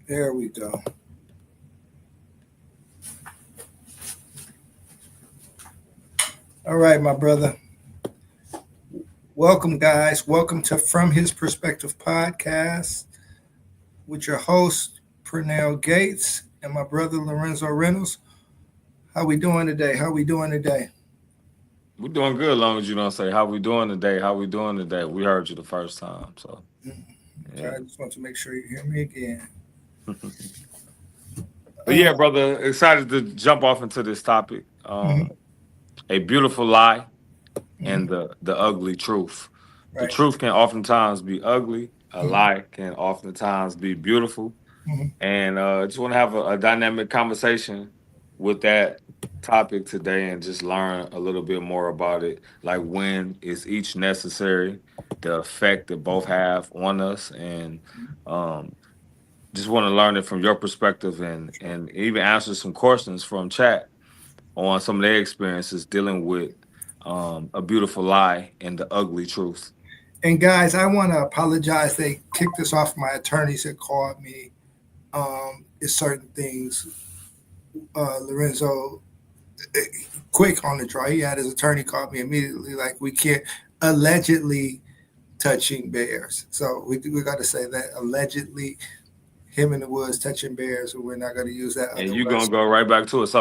There we go. All right, my brother. Welcome, guys. Welcome to From His Perspective podcast with your host, Pernell Gates, and my brother, Lorenzo Reynolds. How we doing today? How we doing today? We're doing good, as long as you don't say how we doing today. How we doing today? We heard you the first time, so Okay, yeah. I just want to make sure you hear me again. But yeah, brother, excited to jump off into this topic. Mhm, A beautiful lie and mhm. the ugly truth. The Right. truth can oftentimes be ugly. A Mhm, lie can oftentimes be beautiful. mhm. And just want to have a dynamic conversation with that topic today and just learn a little bit more about it. Like, when is each necessary, the effect that both have on us, and um, just want to learn it from your perspective, and even answer some questions from chat on some of their experiences dealing with a beautiful lie and the ugly truth. And guys, I want to apologize. They kicked this off. My attorneys had called me. It's certain things. Lorenzo, eh, quick on the draw. He had his attorney call me immediately. Like, we can't allegedly touching bears. So we got to say that allegedly him in the woods touching bears, and we're not going to use that And other you're gonna words. go right back to it. So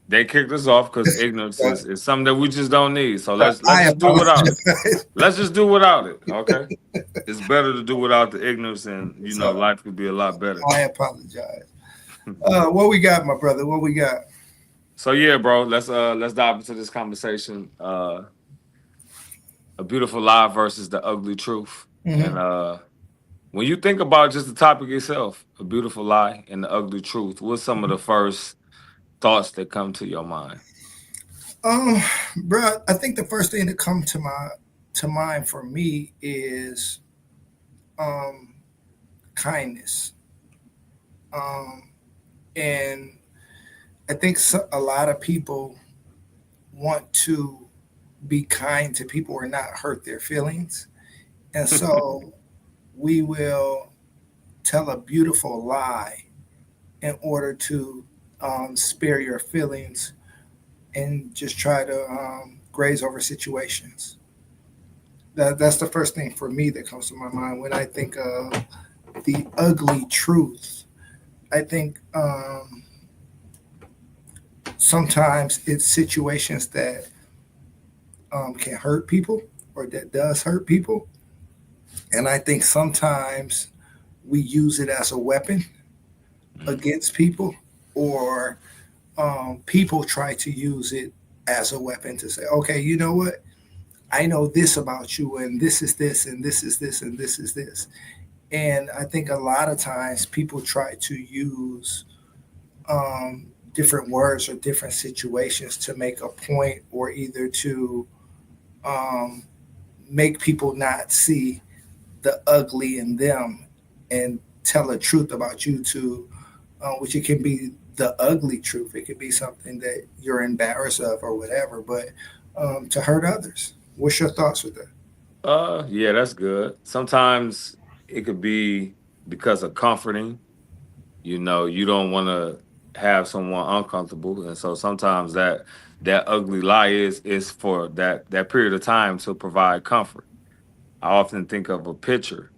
they kicked us off because ignorance is something that we just don't need. So let's I just do without it. apologize. Let's just do without it. Okay. It's better to do without the ignorance, and So life could be a lot better. I apologize. What we got, my brother? What we got? So yeah, bro, let's dive into this conversation. A beautiful lie versus the ugly truth. And Hmm. when you think about just the topic itself, a beautiful lie and the ugly truth, what's some of the first thoughts that come to your mind? Um, bro, I think the first thing that come to mind for me is um kindness. Um, and I think a lot of people want to be kind to people or not hurt their feelings. And so we will tell a beautiful lie in order to spare your feelings and just try to graze over situations. That's the first thing for me that comes to my mind when I think of the ugly truth. I think sometimes it's situations that can hurt people or that does hurt people. And I think sometimes we use it as a weapon Mm. against people, or people try to use it as a weapon to say, okay, you know what? I know this about you, and this is this, and this is this, and this is this. And I think a lot of times people try to use different words or different situations to make a point, or either to um, make people not see the ugly in them and tell a truth about you, to which it can be the ugly truth. It could be something that you're embarrassed of or whatever, but to hurt others. What's your thoughts with that? Yeah, that's good. Sometimes it could be because of comforting. You don't want to have someone uncomfortable, and so sometimes that ugly lie is for that period of time to provide comfort. I often think of a picture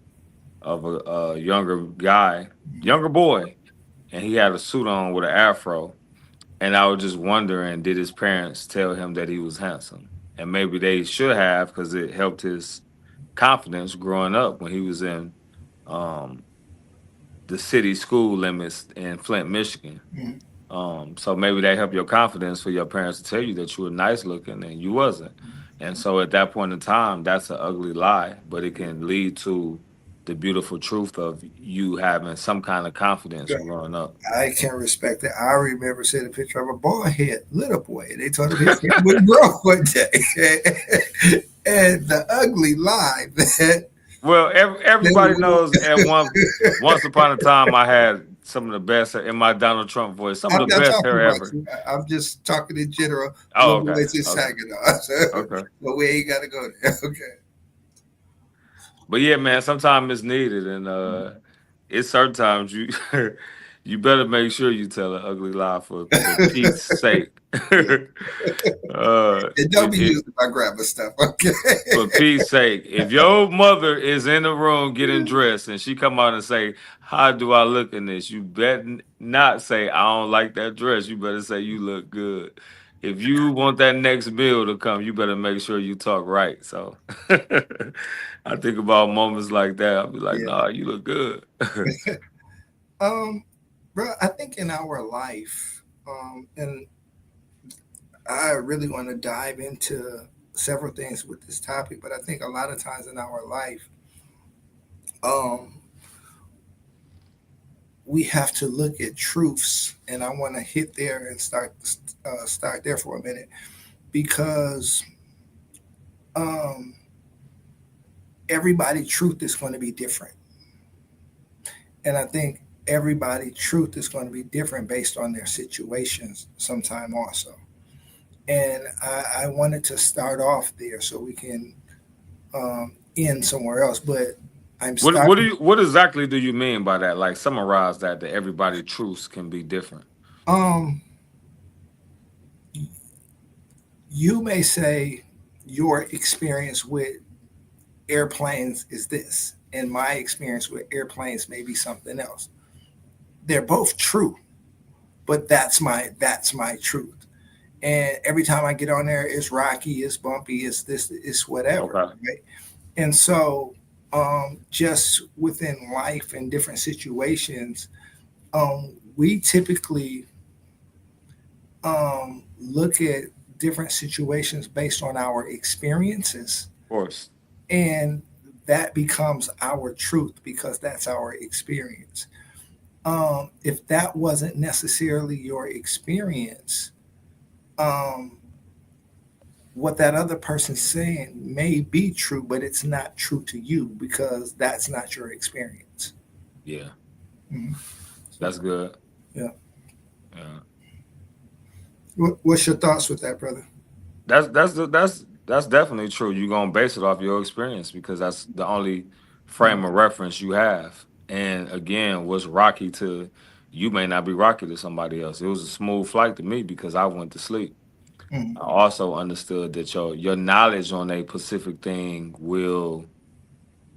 of a younger guy, younger boy, and he had a suit on with an afro. And I was just wondering, did his parents tell him that he was handsome? And maybe they should have, because it helped his confidence growing up when he was in um, the city school limits in Flint, Michigan. Mhm. So maybe they help your confidence for your parents to tell you that you were nice looking and you wasn't. And so at that point in time, that's an ugly lie, but it can lead to the beautiful truth of you having some kind of confidence growing up. I can respect that. I remember seeing a picture of a bald head little boy, and they told him his hair would grow one day. And the ugly lie that Well, everybody knows at once upon a time I had some of the best hair in my Donald Trump voice, some of I'm the not best talking hair about ever. you. I'm just talking in general. Oh, Little okay, boys in okay, Saginaw, okay. but we ain't got to go there. Okay. But yeah, man, sometimes it's needed, and it's certain times you you better make sure you tell an ugly lie for Pete's sake. Yeah. And don't be It, using my grandma stuff, okay? for Pete's sake, if your mother is in the room getting dressed and she come out and say, "How do I look in this?" You better not say, "I don't like that dress." You better say, "You look good." If you want that next bill to come, you better make sure you talk right. So I think about moments like that. I'll be like, Yeah. "Nah, you look good." Um, bro, I think in our life, and I really want to dive into several things with this topic, but I think a lot of times in our life, um, we have to look at truths, and I want to hit there and start there for a minute because um, everybody' truth is going to be different, and I think everybody' truth is going to be different based on their situations. Sometime also, and I wanted to start off there so we can end somewhere else, but I'm starting. What exactly do you mean by that? Like summarize that everybody truths can be different. Um, you may say your experience with airplanes is this, and my experience with airplanes may be something else. They're both true, but that's my truth. And every time I get on there, it's rocky, it's bumpy, it's this, it's whatever, Okay. right? And so, just within life and different situations, we typically look at different situations based on our experiences, Of course. and that becomes our truth because that's our experience. If that wasn't necessarily your experience, um, what that other person's saying may be true, but it's not true to you because that's not your experience. Yeah. Mhm. So, That's good. yeah. Yeah. What's your thoughts with that, brother? That's definitely true. You're gonna base it off your experience because that's the only frame of reference you have. And again, what's rocky to you may not be rocky to somebody else. It was a smooth flight to me because I went to sleep. Mhm. I also understood that your knowledge on a specific thing will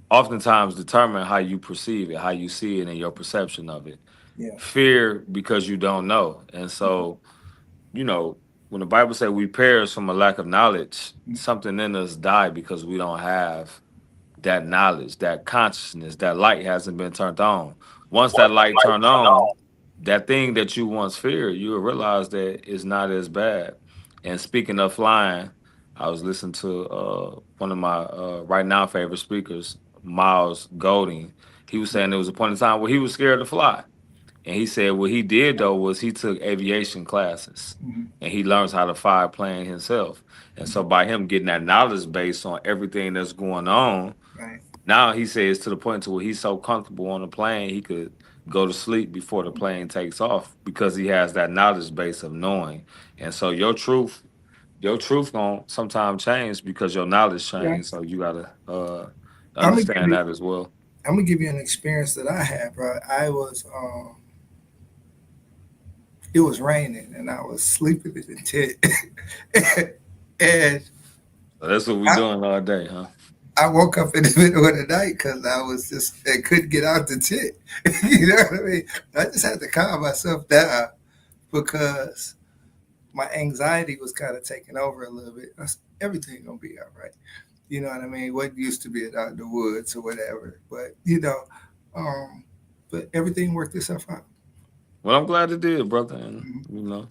oftentimes determine how you perceive it, how you see it, and your perception of it. Yeah. Fear because you don't know. And so when the Bible says we perish from a lack of knowledge, something in us die because we don't have that knowledge, that consciousness, that light hasn't been turned on. Once that light turned on, that thing that you once feared, you will realize that it's not as bad. And speaking of flying, I was listening to one of my right now favorite speakers, Miles Golding. He was saying there was a point in time where he was scared to fly. And he said what he did though was he took aviation classes Mhm. and he learns how to fly a plane himself. And so by him getting that knowledge base on everything that's going on, Right. now he says to the point to where he's so comfortable on the plane he could go to sleep before the plane takes off because he has that knowledge base of knowing. And so your truth gonna sometimes change because your knowledge Yeah. changed. So you gotta I'm gonna give understand you. that as well. I'm gonna give you an experience that I had, bro. I was. It was raining, and I was sleeping in the tent, and So that's what we I, doing all day, huh? I woke up in the middle of the night because I was just I couldn't get out the tent. You know what I mean? I just had to calm myself down because my anxiety was kind of taking over a little bit. Everything gonna be all right. You know what I mean? What used to be out in the woods or whatever, but um, but everything worked itself out. Well, I'm glad it did, brother. And Mhm.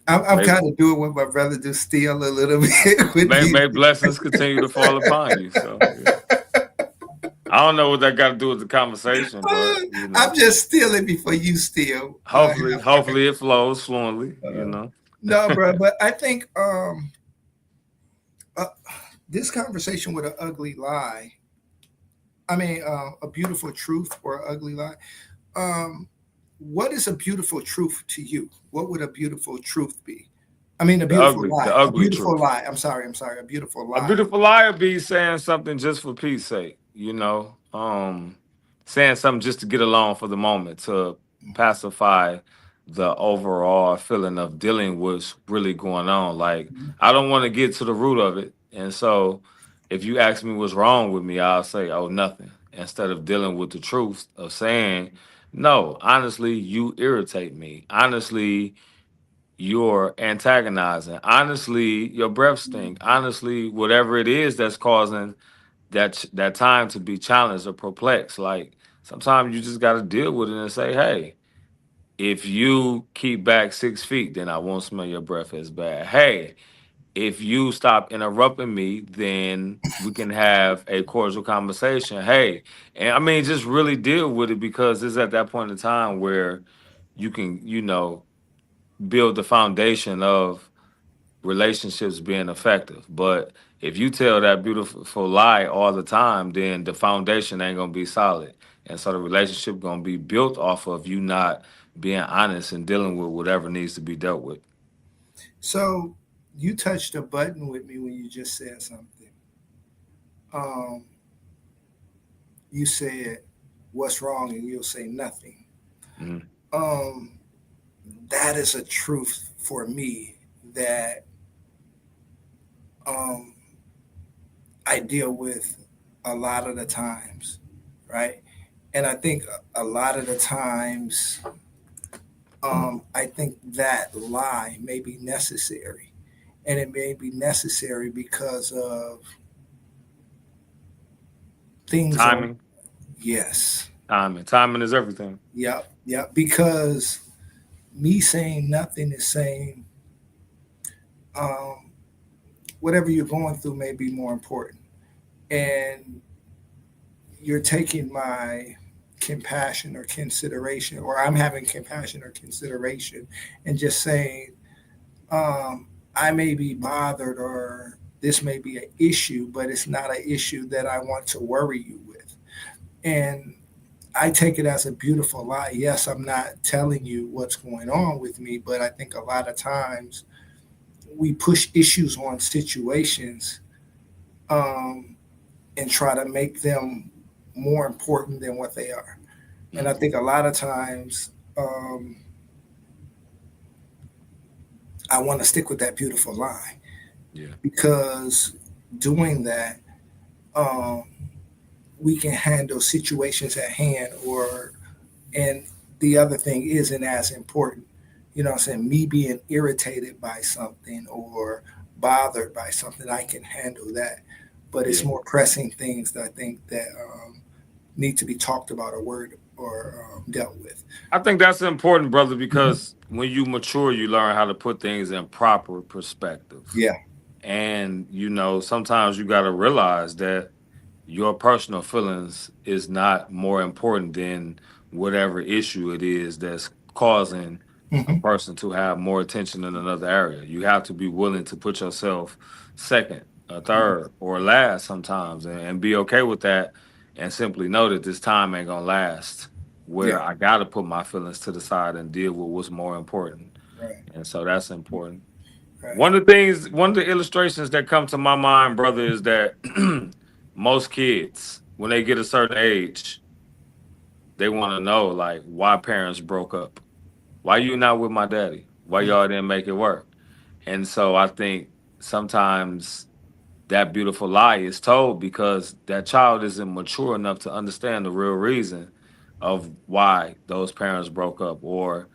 I'm maybe kind of doing what my brother do, still a little bit with may these. may blessings continue to fall upon you. So yeah. I don't know what that got to do with the conversation, but I'm just stealing before you steal. hopefully it flows fluently. No, bro, but I think uh, this conversation with an ugly lie, I mean, a beautiful truth or an ugly lie. Um, what is a beautiful truth to you? What would a beautiful truth be? I mean, a beautiful The lie. A ugly beautiful truth. lie. I'm sorry. I'm sorry. A beautiful A lie. beautiful liar be saying something just for peace sake. saying something just to get along for the moment, to pacify the overall feeling of dealing with what's really going on. Like, Mhm. I don't want to get to the root of it. And so if you ask me what's wrong with me, I'll say, oh, nothing. Instead of dealing with the truth of saying, no, honestly, you irritate me. Honestly, you're antagonizing. Honestly, your breath stink. Honestly, whatever it is that's causing that time to be challenged or perplexed. Like, sometimes you just got to deal with it and say, hey, if you keep back 6 feet, then I won't smell your breath as bad. Hey, if you stop interrupting me, then we can have a cordial conversation. Hey, and I mean, just really deal with it, because it's at that point in time where you can, build the foundation of relationships being effective. But if you tell that beautiful lie all the time, then the foundation ain't gonna be solid. And so the relationship gonna be built off of you not being honest and dealing with whatever needs to be dealt with. So you touched a button with me when you just said something. Um, you said, "What's wrong?" and you'll say nothing. Mhm. Um, that is a truth for me that um, I deal with a lot of the times, right? And I think a lot of the times, I think that lie may be necessary. And it may be necessary because of things are, Timing, yes, timing is everything. yep, yep. Because me saying nothing is saying um, whatever you're going through may be more important. And you're taking my compassion or consideration, or I'm having compassion or consideration, and just saying, I may be bothered or this may be an issue, but it's not an issue that I want to worry you with. And I take it as a beautiful lie. Yes, I'm not telling you what's going on with me, but I think a lot of times we push issues on situations um, and try to make them more important than what they are. And I Mhm. think a lot of times I want to stick with that beautiful lie Yeah. because doing that, um, we can handle situations at hand, or and the other thing isn't as important. You know what I'm saying? Me being irritated by something or bothered by something, I can handle that. But it's Yeah. more pressing things that I think that need to be talked about or word or dealt with. I think that's important, brother, Mhm. because when you mature, you learn how to put things in proper perspective. Yeah. And, sometimes you got to realize that your personal feelings is not more important than whatever issue it is that's causing a Hmm. person to have more attention in another area. You have to be willing to put yourself second, or third, or last sometimes, and be okay with that, and simply know that this time ain't gonna last. Where Yeah. I gotta put my feelings to the side and deal with what's more important. Right. And so that's important. Right. One of the illustrations that come to my mind, brother, is that most kids, when they get a certain age, they want to know, like, why parents broke up. Why you not with my daddy? Why Mm. y'all didn't make it work? And so I think sometimes that beautiful lie is told because that child isn't mature enough to understand the real reason of why those parents broke up. Or,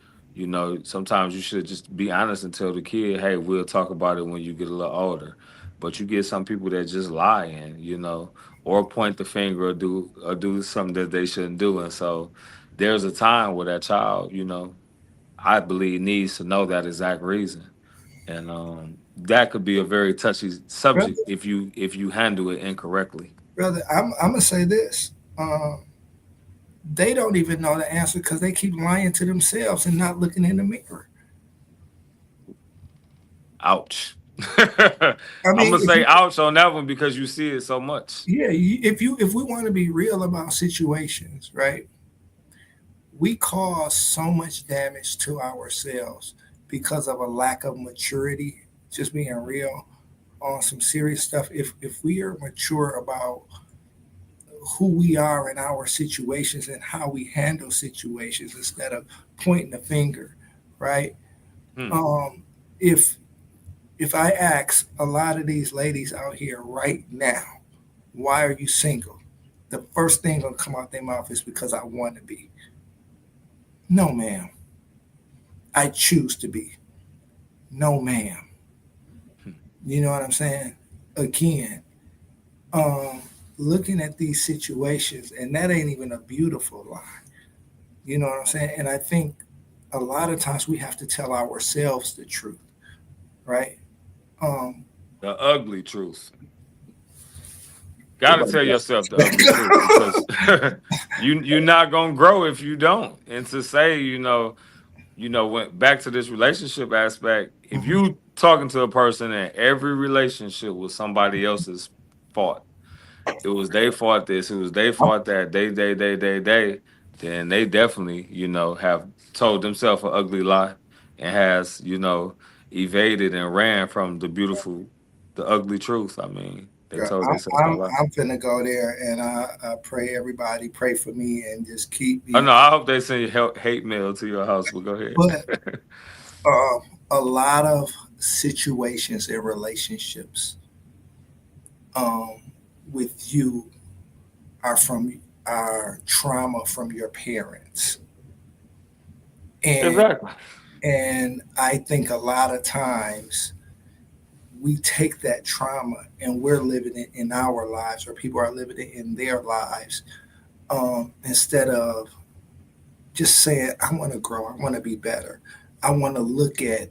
sometimes you should just be honest and tell the kid, hey, we'll talk about it when you get a little older. But you get some people that just lie, and, or point the finger, or do something that they shouldn't do. And so there's a time where that child, I believe, needs to know that exact reason. And that could be a very touchy Brother, subject if you handle it incorrectly. brother, I'm gonna say this. They don't even know the answer because they keep lying to themselves and not looking in the mirror. Ouch. I I'm mean, gonna say ouch on that one because you see it so much. if we want to be real about situations, right? We cause so much damage to ourselves because of a lack of maturity. Just being real on some serious stuff. If we are mature about who we are in our situations and how we handle situations instead of pointing the finger, right? Hmm. Um, if if I ask a lot of these ladies out here right now, why are you single? The first thing gonna come out their mouth is because I want to be. No, ma'am. I choose to be. No, ma'am. Hmm. You know what I'm saying? Again, um, looking at these situations, and that ain't even a beautiful lie. You know what I'm saying? And I think a lot of times we have to tell ourselves the truth, right? Um, The ugly truth. Got to Nobody tell got yourself the ugly truth because you're not gonna grow if you don't. And to say, went back to this relationship aspect. If Mhm. you talking to a person and every relationship was somebody else's fault, it was they fault this, it was they fault that, they, then they definitely, have told themselves an ugly lie and has, evaded and ran from the ugly truth. I mean, they Girl, told themselves that I'm lie. I'm finna go there, and I pray everybody pray for me and just keep Oh me. no, I hope they send you hate mail to your house, but go ahead. But um, a lot of situations and relationships um, with you are from our trauma from your parents, and Exactly. I think a lot of times we take that trauma and we're living it in our lives, or people are living it in their lives, instead of just saying, I want to grow, I want to be better, I want to look at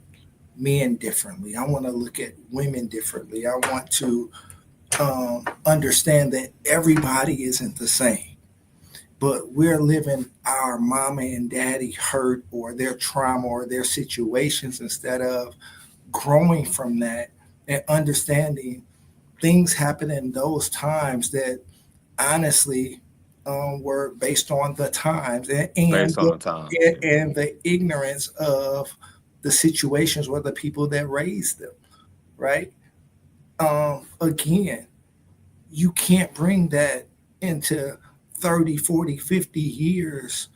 men differently, I want to look at women differently, I want to understand that everybody isn't the same. But we're living our mama and daddy hurt or their trauma or their situations instead of growing from that and understanding things happen in those times that honestly were based on the times Based on the times. Yeah. and the ignorance of the situations where the people that raised them, right? Again, you can't bring that into 30, 40, 50 years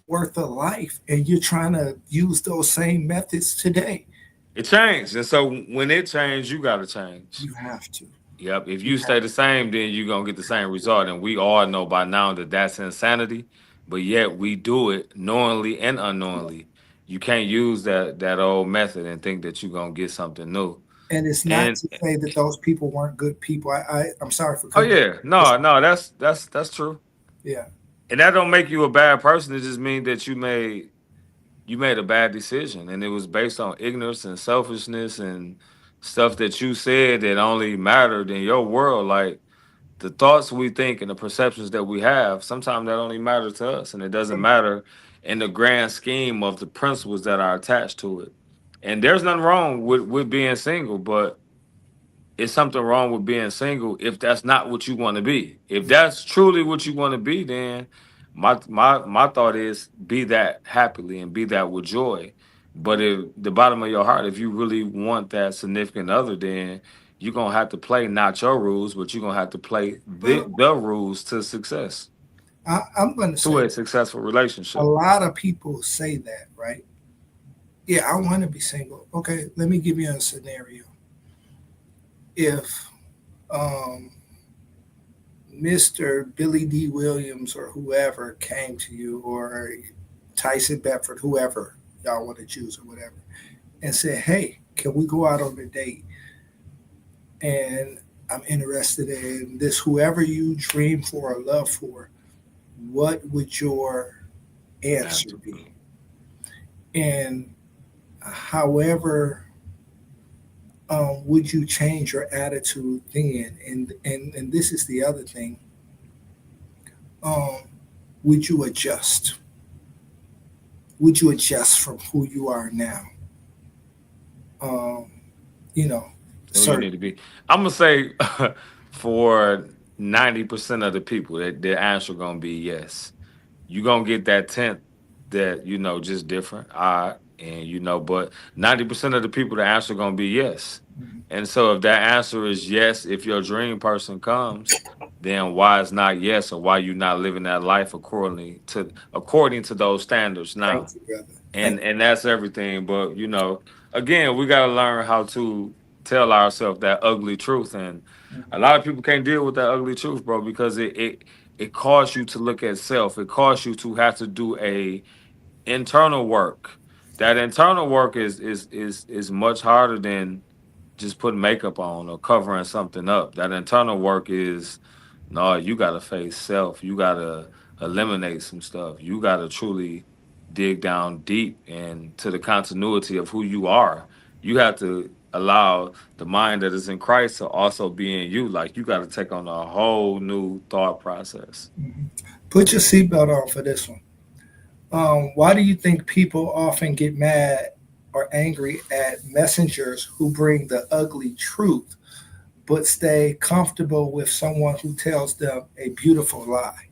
worth of life, and you're trying to use those same methods today. It changed. And so when it changed, you gotta change. You have to. Yep. If You you stay have the same, then you're gonna get the same result. And we all know by now that that's insanity. But yet we do it knowingly and unknowingly. You can't use that old method and think that you're gonna get something new. And it's not And to say that those people weren't good people. I'm sorry for oh cutting you. yeah, no, no, that's true. Yeah, And that don't make you a bad person. It just means that you made a bad decision, and it was based on ignorance and selfishness and stuff that you said that only mattered in your world. Like the thoughts we think and the perceptions that we have, sometimes that only matter to us, and it doesn't matter in the grand scheme of the principles that are attached to it. And there's nothing wrong with being single, but it's something wrong with being single if that's not what you want to be. If that's truly what you want to be, then my thought is be that happily and be that with joy. But if the bottom of your heart, if you really want that significant other, then you're gonna have to play not your rules, but you're gonna have to play the well, the rules to success, I'm going to to say a successful a relationship. lot of people say that, right? Yeah, I want to be single. Okay, let me give you a scenario. If um, Mr. Billy D. Williams or whoever came to you, or Tyson Bedford, whoever y'all want to choose or whatever, and said, "Hey, can we go out on a date?" And I'm interested in this, whoever you dream for or love for, what would your answer Answer. be? And however, would you change your attitude then? And this is the other thing. Um, would you adjust? Would you adjust from who you are now? Um, you know, Who you certain. need to be. I'm gonna say for 90% of the people that the answer gonna be yes. You gonna get that tenth that just different, and but 90% of the people the answer gonna be yes. And so if that answer is yes, if your dream person comes, then why it's not yes, or why you're not living that life according to those standards now. Thank you, brother. Thank And that's everything. But again, we got to learn how to tell ourselves that ugly truth. And you. a lot of people can't deal with that ugly truth, bro, because it causes you to look at self. It causes you to have to do a internal work. That internal work is much harder than just putting makeup on or covering something up. That internal work is, no, you got to face self. You got to eliminate some stuff. You got to truly dig down deep and to the continuity of who you are. You have to allow the mind that is in Christ to also be in you. Like, you got to take on a whole new thought process. Mhm. Put your seatbelt on for this one. Why do you think people often get mad or angry at messengers who bring the ugly truth, but stay comfortable with someone who tells them a beautiful lie?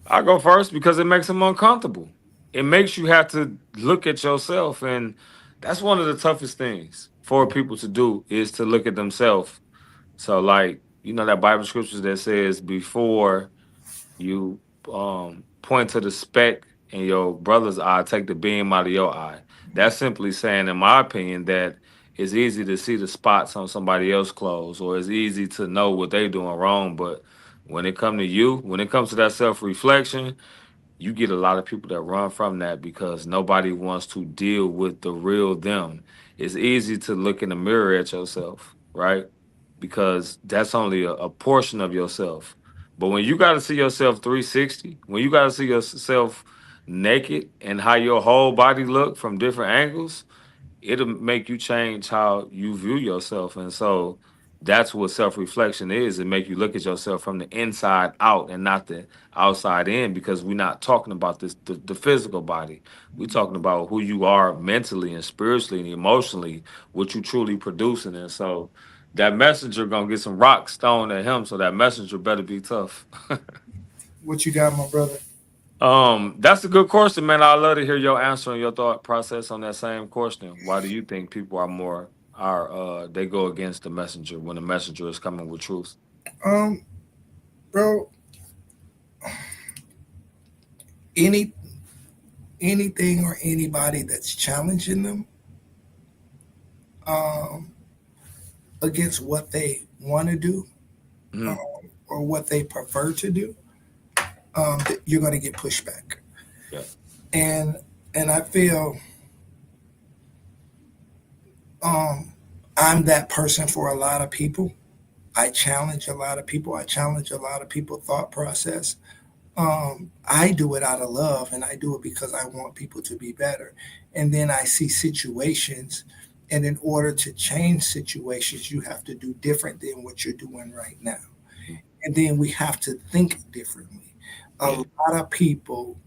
I go first because it makes them uncomfortable. It makes you have to look at yourself, and that's one of the toughest things for people to do is to look at themselves. So, like, that Bible scriptures that says before you point to the speck in your brother's eye, take the beam out of your eye. That's simply saying, in my opinion, that it's easy to see the spots on somebody else's clothes, or it's easy to know what they're doing wrong. But when it comes to that self reflection, you get a lot of people that run from that because nobody wants to deal with the real them. It's easy to look in the mirror at yourself, right? Because that's only a portion of yourself. But when you got to see yourself 360, when you got to see yourself naked and how your whole body look from different angles, it'll make you change how you view yourself. And so that's what self-reflection is. It make you look at yourself from the inside out and not the outside in, because we're not talking about the physical body. We're talking about who you are mentally and spiritually and emotionally, what you truly producing. And so that messenger gonna get some rocks thrown at him, so that messenger better be tough. What you got, my brother? That's a good question, man. I'd love to hear your answer and your thought process on that same question. Why do you think people they go against the messenger when the messenger is coming with truth? Um, Bro, any anything or anybody that's challenging them um, against what they want to do, um, Mhm. or what they prefer to do, you're going to get pushback. Yeah. And I feel um, I'm that person for a lot of people. I challenge a lot of people. I challenge a lot of people' thought process. I do it out of love, and I do it because I want people to be better. And then I see situations, and in order to change situations, you have to do different than what you're doing right now. Mhm. And then we have to think differently. A Yeah. lot of people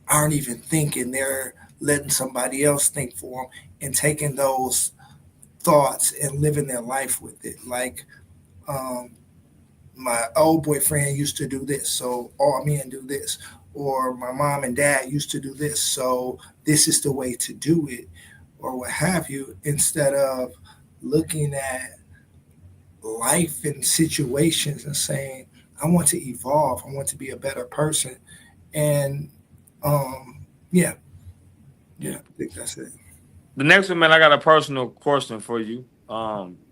aren't even thinking; they're letting somebody else think for them and taking those thoughts and living their life with it. Like um, my old boyfriend used to do this, so all men do this. Or my mom and dad used to do this, so this is the way to do it, or what have you, instead of looking at life and situations and saying, I want to evolve, I want to be a better person. And yeah, yeah, Yeah. I think that's it. The next one, man, I got a personal question for you.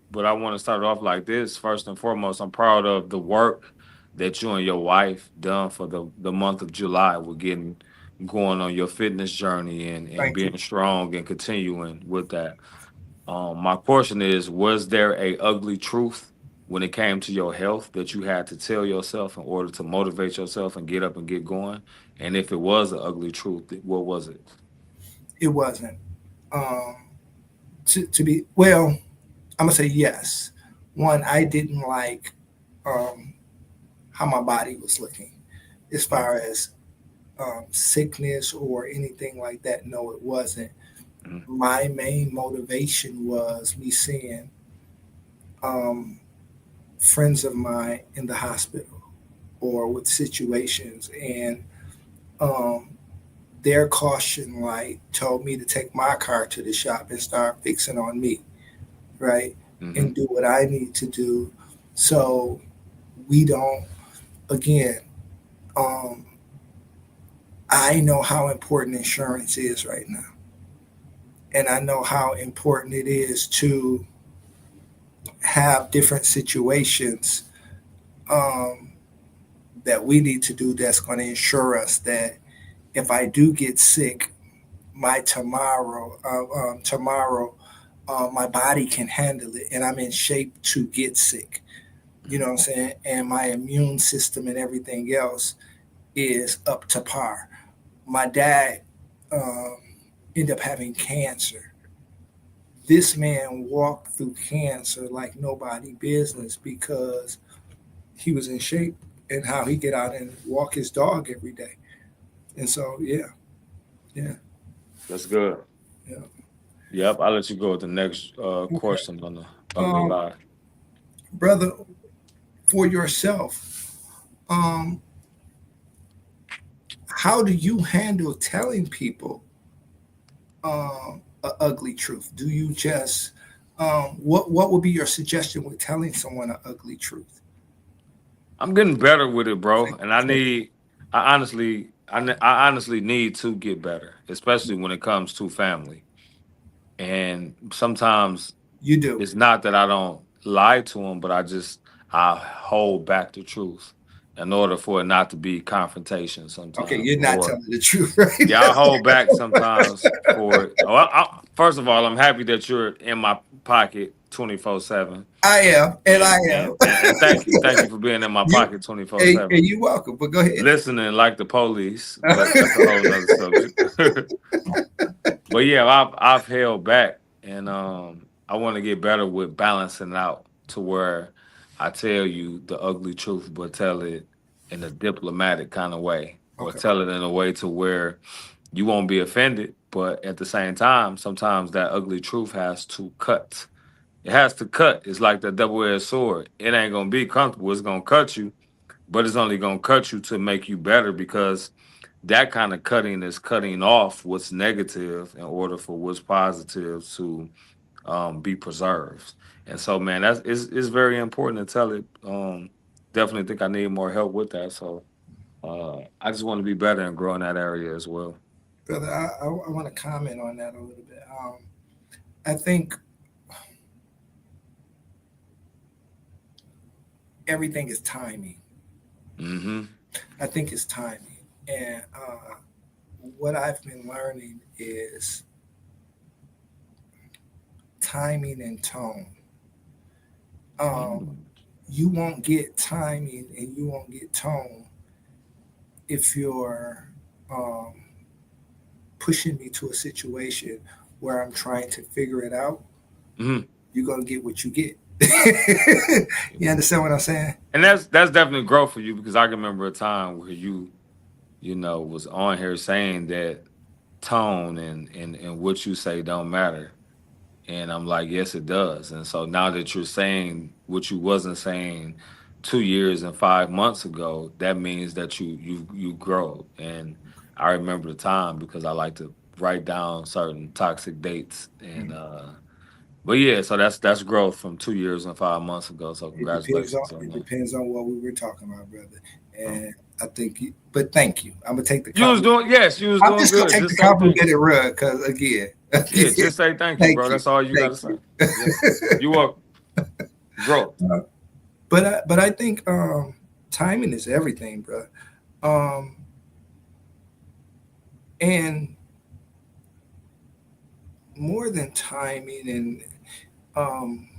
But I want to start off like this. First and foremost, I'm proud of the work that you and your wife done for the month of July. We're getting going on your fitness journey and Thank you. being strong and continuing with that. My question is, was there a ugly truth when it came to your health that you had to tell yourself in order to motivate yourself and get up and get going? And if it was an ugly truth, what was it? It wasn't. Um, to be well, I'm gonna say yes. One, I didn't like um, how my body was looking as far as sickness or anything like that. No, it wasn't. Mhm. My main motivation was me seeing um, friends of mine in the hospital or with situations, and um, their caution light told me to take my car to the shop and start fixing on me, right? Mhm. And do what I need to do. So we don't, again, um, I know how important insurance is right now. And I know how important it is to have different situations um, that we need to do that's going to ensure us that if I do get sick, my tomorrow, my body can handle it, and I'm in shape to get sick. You know what I'm saying? And my immune system and everything else is up to par. My dad um, ended up having cancer. This man walked through cancer like nobody business because he was in shape and how he get out and walk his dog every day. And so, yeah, yeah, That's good. yeah. Yep, I'll let you go with the next Okay. question on the ugly Um, lie. brother, for yourself, um, how do you handle telling people a ugly truth? Do you just what would be your suggestion with telling someone an ugly truth? I'm getting better with it, bro, Thank, and thank I honestly need to get better, especially when it comes to family. And sometimes you do. it's not that I don't lie to them, but I hold back the truth in order for it not to be confrontation Okay, sometimes. you're not Or telling the truth, right? yeah, I hold back sometimes for it. Oh, first of all, I'm happy that you're in my pocket 24/7, I am, and I and am. and thank you for being in my You pocket 24 and 7. you welcome. But go ahead. Listening like the police, but that's a whole nother subject. But yeah, I've held back, and I want to get better with balancing out to where I tell you the ugly truth, but tell it in a diplomatic kind of way, or Okay. tell it in a way to where you won't be offended, but at the same time, sometimes that ugly truth has to cut. It has to cut. It's like the double-edged sword. It ain't gonna be comfortable. It's gonna cut you, but it's only gonna cut you to make you better because that kind of cutting is cutting off what's negative in order for what's positive to be preserved. And so, man, that's it's very important to tell it. Definitely think I need more help with that. So I just want to be better and grow in that area as well. Brother, I want to comment on that a little bit. I think everything is timing. Mm-hmm. I think it's timing. And what I've been learning is timing and tone. Um, Mm-hmm. you won't get timing and you won't get tone if you're um, pushing me to a situation where I'm trying to figure it out. Mm-hmm. You're going to get what you get. You understand what I'm saying? And that's definitely growth for you because I can remember a time where you was on here saying that tone and what you say don't matter. And I'm like, yes, it does. And so now that you're saying what you wasn't saying 2 years and 5 months ago, that means that you grow. And I remember the time because I like to write down certain toxic dates. And Mm. but yeah, so that's growth from 2 years and 5 months ago. So congratulations on It that. depends on what we were talking about, brother. So, And I think, but thank you. I'm gonna take the you was compliment. doing yes, you was I'm doing just gonna good. take the Just say thank compliment you. and run because again, Yeah, again, just say thank you, thank bro. you, That's all you thank gotta say. you. Yeah. You are growth. But I think timing is everything, bro. Um, and more than timing and um,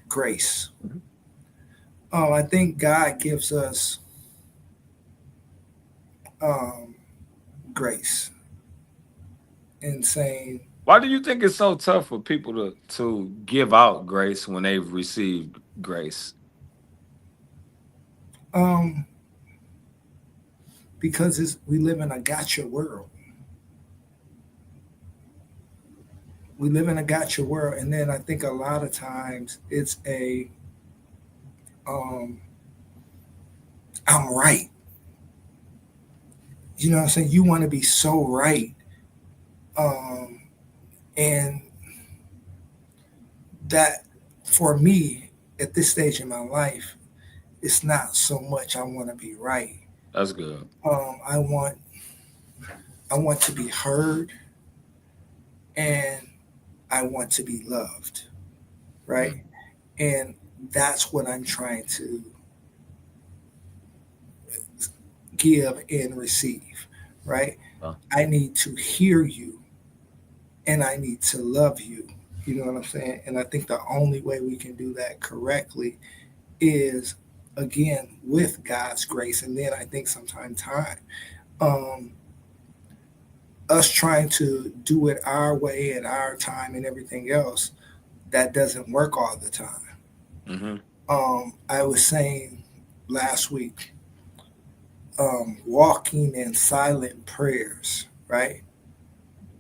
grace. Mhm. I think God gives us um, grace in saying, Why do you think it's so tough for people to give out grace when they've received grace? um, because we live in a gotcha world. We live in a gotcha world, and then I think a lot of times it's a um, I'm right. You know what I'm saying? You want to be so right, um, and that for me at this stage in my life, It's not so much I want to be right. That's good. Um, I want I want to be heard, and I want to be loved, right? Mm. And that's what I'm trying to give and receive, right? Uh, I need to hear you and I need to love you. You know what I'm saying? And I think the only way we can do that correctly is again with God's grace. And then I think sometimes time. Um, us trying to do it our way at our time and everything else, that doesn't work all the time. mm-hmm. I was saying last week, walking in silent prayers, right?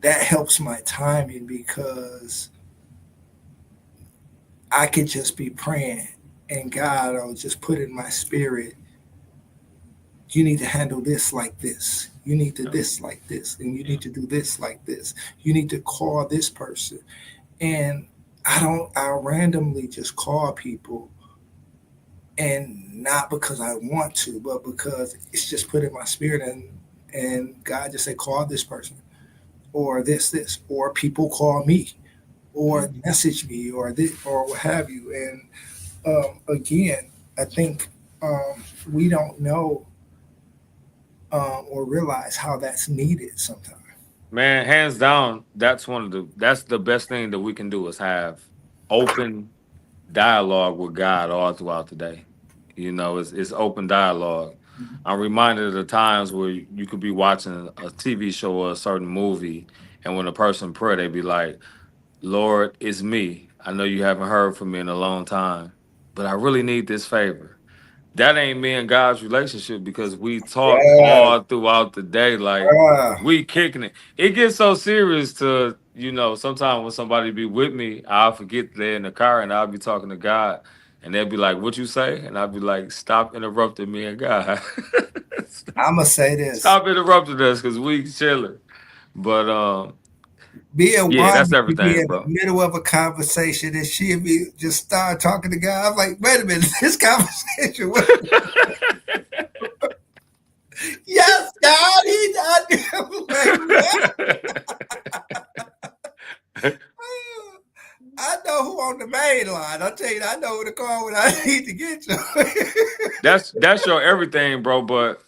That helps my timing because I could just be praying and God will just put in my spirit, you need to handle this like this. You need to Yeah. this like this. And you Yeah. need to do this like this. You need to call this person. And I randomly just call people, and not because I want to, but because it's just put in my spirit, and God just say, call this person or this, or people call me or Mm. message me or this or what have you. And again, I think we don't know or realize how that's needed sometimes. Man, hands down, that's the best thing that we can do is have open dialogue with God all throughout the day. You know, it's open dialogue. I'm reminded of the times where you could be watching a TV show or a certain movie, and when a person pray, they be like, "Lord, it's me. I know you haven't heard from me in a long time, but I really need this favor." That ain't me and God's relationship because we talk Yeah, all throughout the day. Like yeah. we kicking it. It gets so serious to, sometimes when somebody be with me, I'll forget they're in the car and I'll be talking to God and they'll be like, "What you say?" And I'll be like, "Stop interrupting me and God." I'm gonna say this: Stop interrupting us because we chilling. But be a yeah, woman that's to be everything, in the bro. middle of a conversation and she'll be just start talking to God. I'm like, wait a minute, this conversation. Yes, God, he done. Like, I know who on the main line. I'll tell you, I know who to call when I need to get you. That's your everything, bro. But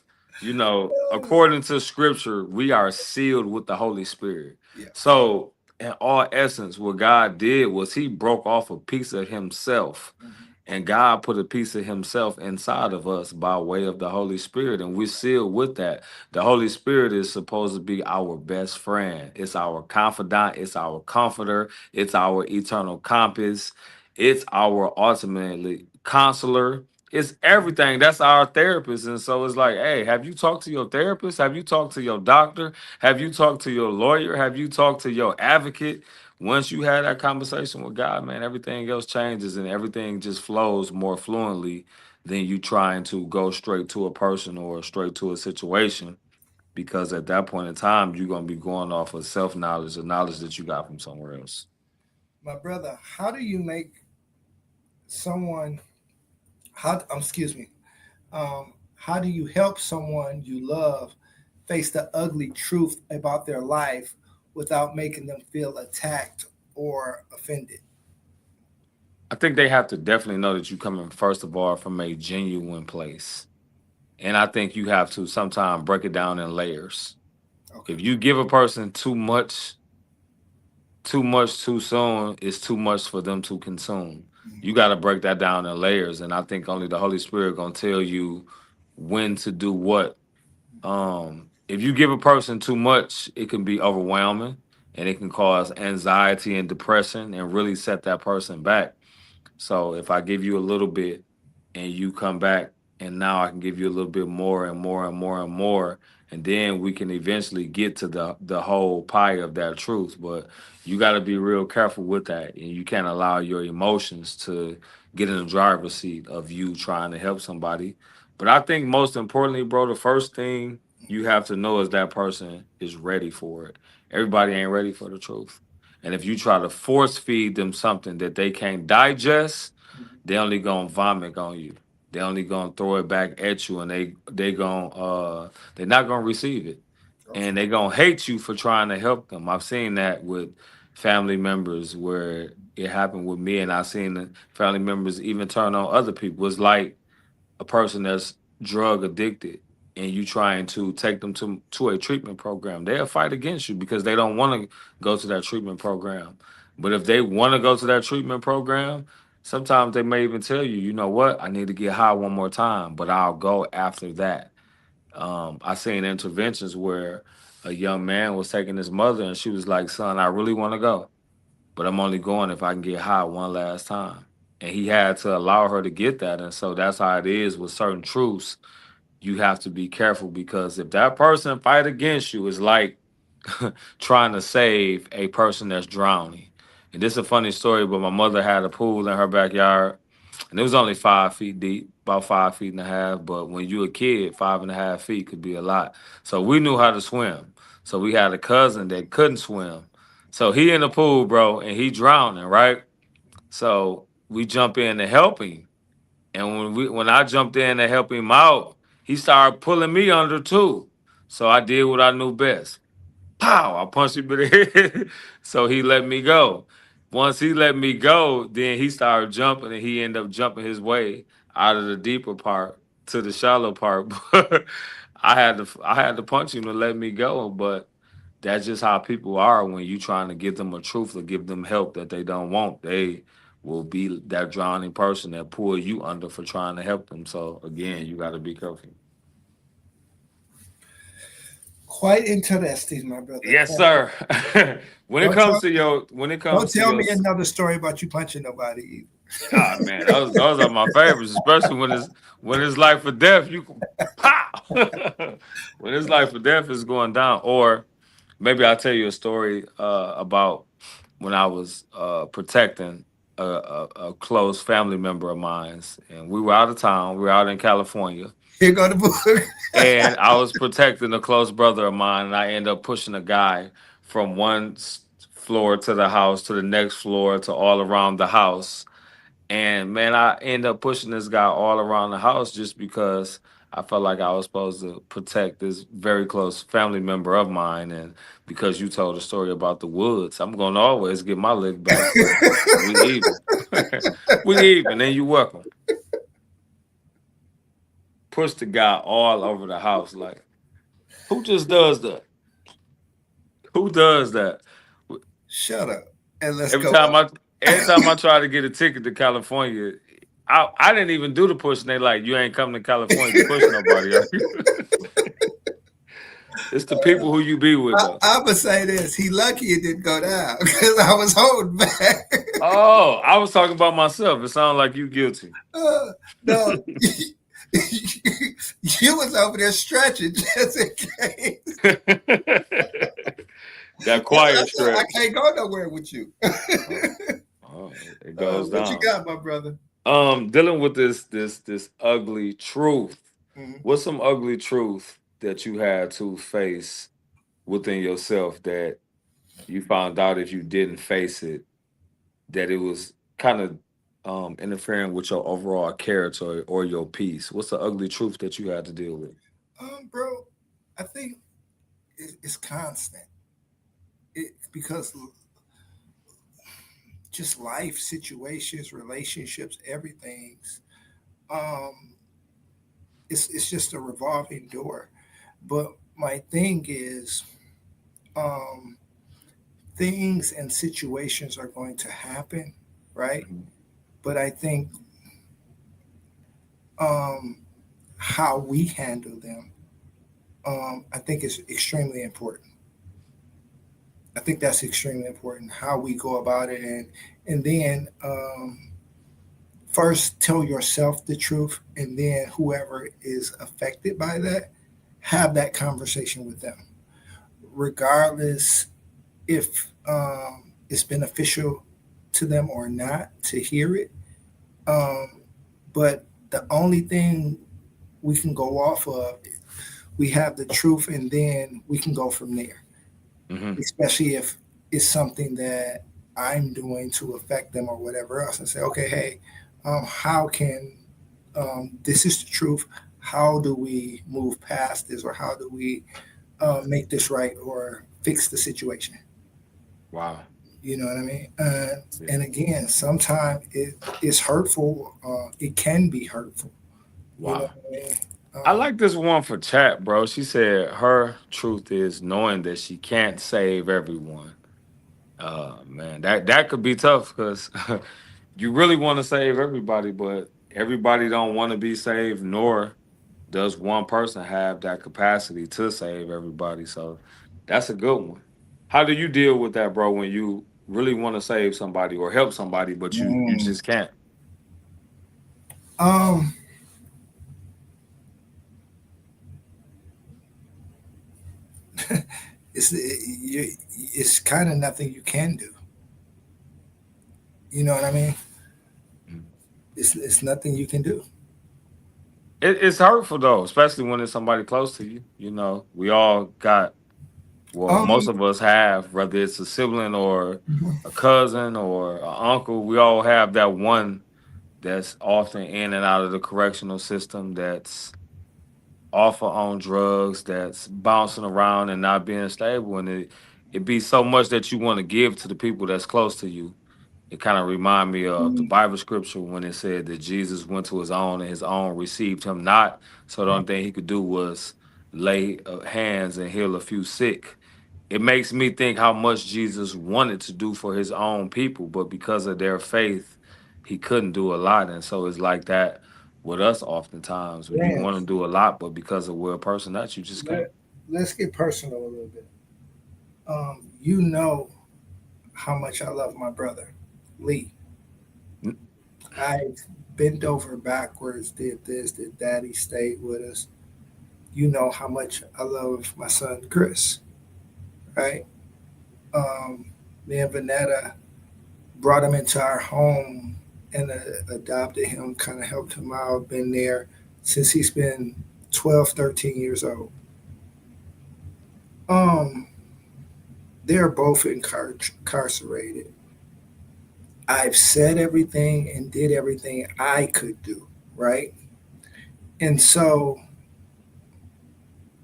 according to scripture, we are sealed with the Holy Spirit. Yeah. So, in all essence, what God did was He broke off a piece of Himself, Mhm. and God put a piece of Himself inside of us by way of the Holy Spirit, and we're sealed with that. The Holy Spirit is supposed to be our best friend. It's our confidant. It's our comforter. It's our eternal compass. It's our ultimately counselor. It's everything. That's our therapist. And so it's like, hey, have you talked to your therapist? Have you talked to your doctor? Have you talked to your lawyer? Have you talked to your advocate? Once you had that conversation with God, man, everything else changes and everything just flows more fluently than you trying to go straight to a person or straight to a situation. Because at that point in time, you're going to be going off of self knowledge, the knowledge that you got from somewhere else. My brother, how do you make someone? How? Excuse me. How do you help someone you love face the ugly truth about their life without making them feel attacked or offended? I think they have to definitely know that you coming, first of all, from a genuine place. And I think you have to sometimes break it down in layers. Okay. If you give a person too much too soon, it's too much for them to consume. You got to break that down in layers, and I think only the Holy Spirit gonna tell you when to do what. If you give a person too much, it can be overwhelming, and it can cause anxiety and depression, and really set that person back. So if I give you a little bit and you come back and now I can give you a little bit more and more and more and more, and then we can eventually get to the whole pie of that truth. But you got to be real careful with that, and you can't allow your emotions to get in the driver's seat of you trying to help somebody. But I think most importantly, bro, the first thing you have to know is that person is ready for it. Everybody ain't ready for the truth. And if you try to force feed them something that they can't digest, they only gonna vomit on you. they only gonna throw it back at you, and they're not gonna receive it, and they gonna hate you for trying to help them. I've seen that with family members where it happened with me, and I've seen the family members even turn on other people. It's like a person that's drug addicted and you trying to take them to a treatment program, they'll fight against you because they don't want to go to that treatment program. But if they want to go to that treatment program, sometimes they may even tell you, you know what, I need to get high one more time, but I'll go after that. I seen interventions where a young man was taking his mother and she was like, son, I really want to go, but I'm only going if I can get high one last time. And he had to allow her to get that. And so that's how it is with certain truths. You have to be careful because if that person fight against you, it's like trying to save a person that's drowning. And this is a funny story, but my mother had a pool in her backyard and it was only 5 feet deep, about 5 feet and a half. But when you a kid, 5.5 feet could be a lot. So we knew how to swim. So we had a cousin that couldn't swim. So he in the pool, bro, and he drowning, right? So we jump in to help him. And when I jumped in to help him out, he started pulling me under too. So I did what I knew best. Pow! I punched him in the head. So he let me go. Once he let me go, then he started jumping and he ended up jumping his way out of the deeper part to the shallow part. But I had to punch him to let me go. But that's just how people are when you trying to give them a truth or give them help that they don't want. They will be that drowning person that pull you under for trying to help them. So again, you got to be careful. Quite interesting, my brother. Yes, sir. when it Don't comes tell, to your, when it don't comes to tell your, me another story about you punching nobody either. ah man, those are my favorites, especially when it's life or death. You can pop when it's life or death is going down. Or maybe I'll tell you a story about when I was protecting a close family member of mine, and we were out of town. We were out in California, Here go the book. and I was protecting a close brother of mine, and I ended up pushing a guy from one floor to the house to the next floor to all around the house. And man, I ended up pushing this guy all around the house just because I felt like I was supposed to protect this very close family member of mine. And because you told a story about the woods, I'm going to always get my lick back. So we even. we even, and you welcome. Push the guy all over the house. Like, who just does that? Who does that? Shut up and let's Every go time on. I every time I try to get a ticket to California, I didn't even do the push, and they like, you ain't coming to California to push nobody, are you? It's the people who you be with, though. I'm gonna say this: he lucky it didn't go down because I was holding back. Oh, I was talking about myself. It sounds like you guilty. No, you was over there stretching just in case. That I quiet said, I stretch. can't go nowhere with you. Oh, it goes What you down. got, my brother? Dealing with this ugly truth. Mhm. What's some ugly truth that you had to face within yourself that you found out if you didn't face it, that it was kind of interfering with your overall character or your peace? What's the ugly truth that you had to deal with? Bro, I think it's constant. Because just life situations, relationships, everything's um, it's just a revolving door. But my thing is, um, things and situations are going to happen, right? Mhm. But I think um, how we handle them, I think is extremely important. I think that's extremely important. How we go about it, and then first tell yourself the truth, and then whoever is affected by that, have that conversation with them, regardless if it's beneficial to them or not to hear it. Um, but the only thing we can go off of, we have the truth, and then we can go from there. Mhm. Especially if it's something that I'm doing to affect them or whatever else, and say, okay, hey, how can This is the truth. How do we move past this, or how do we make this right, or fix the situation? Wow. You know what I mean? Yeah. And again, sometimes it is hurtful. It can be hurtful. You know Wow. what I mean? I like this one for chat, bro. She said her truth is knowing that she can't save everyone. Man, that could be tough because you really want to save everybody, but everybody don't want to be saved, nor does one person have that capacity to save everybody. So that's a good one. How do you deal with that, bro, when you really want to save somebody or help somebody, but you Mm. just can't? Um, it's kind of nothing you can do. You know what I mean? Mm. It's nothing you can do. It's hurtful though, especially when it's somebody close to you. You know, we all got, well, most Um, of us have, whether it's a sibling or a cousin or an uncle, we all have that one that's often in and out of the correctional system, that's off or on drugs, that's bouncing around and not being stable. And it be so much that you want to give to the people that's close to you. It kind of remind me of the Bible scripture when it said that Jesus went to his own and his own received him not. So the only thing he could do was lay hands and heal a few sick. It makes me think how much Jesus wanted to do for his own people, but because of their faith, he couldn't do a lot. And so it's like that with us oftentimes. You Dan, want to do a lot, but because of where a person that you just can't. let's get personal a little bit. You know how much I love my brother, Lee. Mm. I bent over backwards, did this, did that. He stayed with us. You know how much I love my son, Chris, right? Me and Vanetta brought him into our home and adopted him, kind of helped him out, been there since he's been 12, 13 years old. Um, they're both incarcerated. I've said everything and did everything I could do, right? And so